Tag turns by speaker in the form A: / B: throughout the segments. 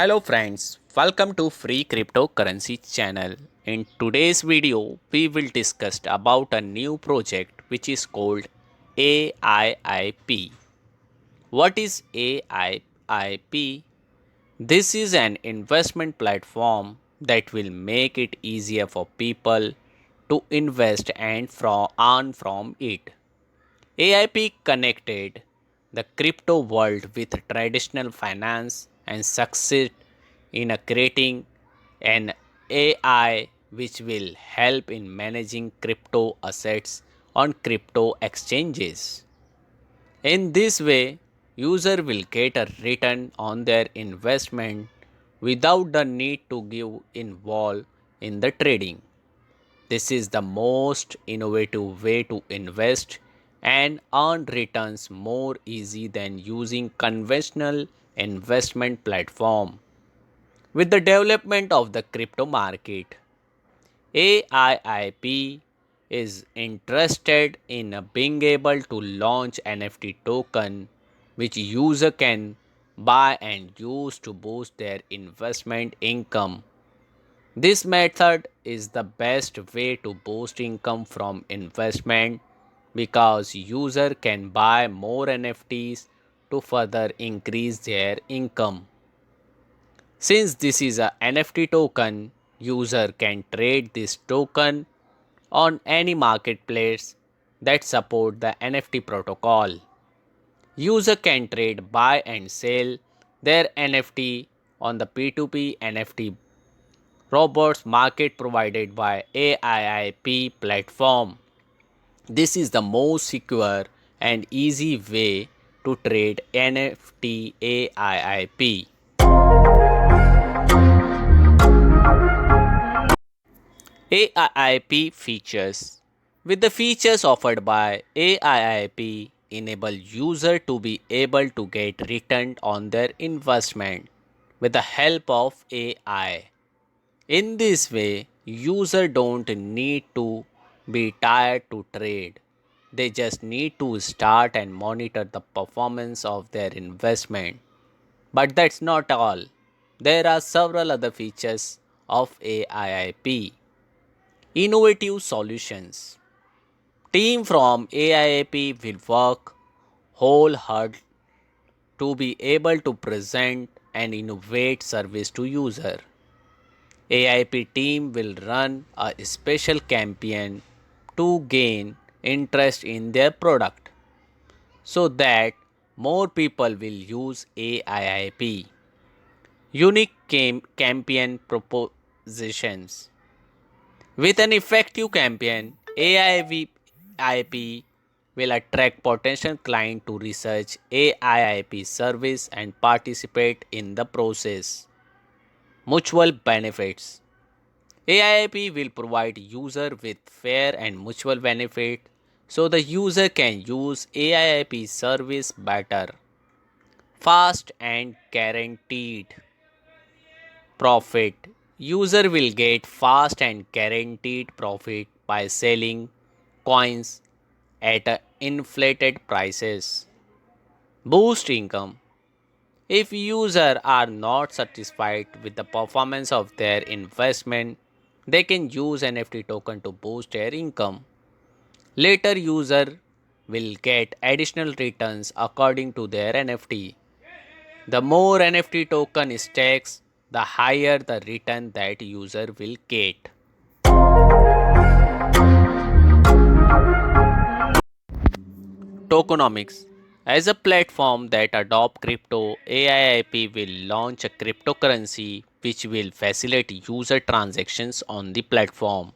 A: Hello friends, welcome to Free Cryptocurrency channel. In today's video, we will discuss about a new project which is called AIIP. What is AIIP? This is an investment platform that will make it easier for people to invest and earn from it. AIP connected the crypto world with traditional finance and succeed in creating an AI which will help in managing crypto assets on crypto exchanges. In this way, user will get a return on their investment without the need to give involved in the trading. This is the most innovative way to invest and earn returns more easy than using conventional investment platform. With the development of the crypto market, AIIP is interested in being able to launch NFT token which user can buy and use to boost their investment income. This method is the best way to boost income from investment because user can buy more NFTs to further increase their income. Since this is a NFT token, user can trade this token on any marketplace that support the NFT protocol. User can trade buy and sell their NFT on the P2P NFT robots market provided by AIIP platform. This is the most secure and easy way to trade NFT AIIP. AIIP features. With the features offered by AIIP enable user to be able to get return on their investment with the help of AI. In this way, user don't need to be tired to trade. They just need to start and monitor the performance of their investment. But that's not all. There are several other features of AIIP. Innovative solutions. Team from AIIP will work wholeheartedly to be able to present and innovate service to user. AIP team will run a special campaign to gain interest in their product so that more people will use AIIP. Unique campaign propositions. With an effective campaign, AIIP will attract potential clients to research AIIP service and participate in the process. Mutual benefits. AIP will provide user with fair and mutual benefit so the user can use AIP service better, fast and guaranteed profit. User will get fast and guaranteed profit by selling coins at inflated prices. Boost income. If users are not satisfied with the performance of their investment, they can use NFT token to boost their income. Later user will get additional returns according to their NFT. The more NFT token stacks, the higher the return that user will get. Tokenomics. As a platform that adopts crypto, AIIP will launch a cryptocurrency which will facilitate user transactions on the platform.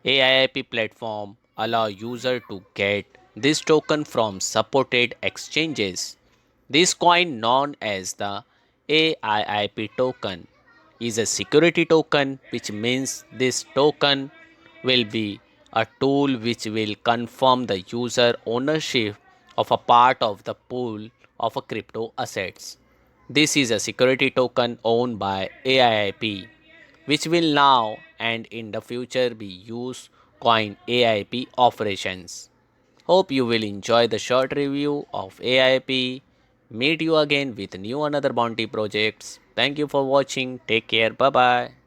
A: AIIP platform allow user to get this token from supported exchanges. This coin known as the AIIP token is a security token, which means this token will be a tool which will confirm the user ownership of a part of the pool of a crypto assets. This is a security token owned by AIIP which will now and in the future be used coin AIP operations. Hope you will enjoy the short review of AIP. Meet you again with new another bounty projects. Thank you for watching. Take care. Bye bye.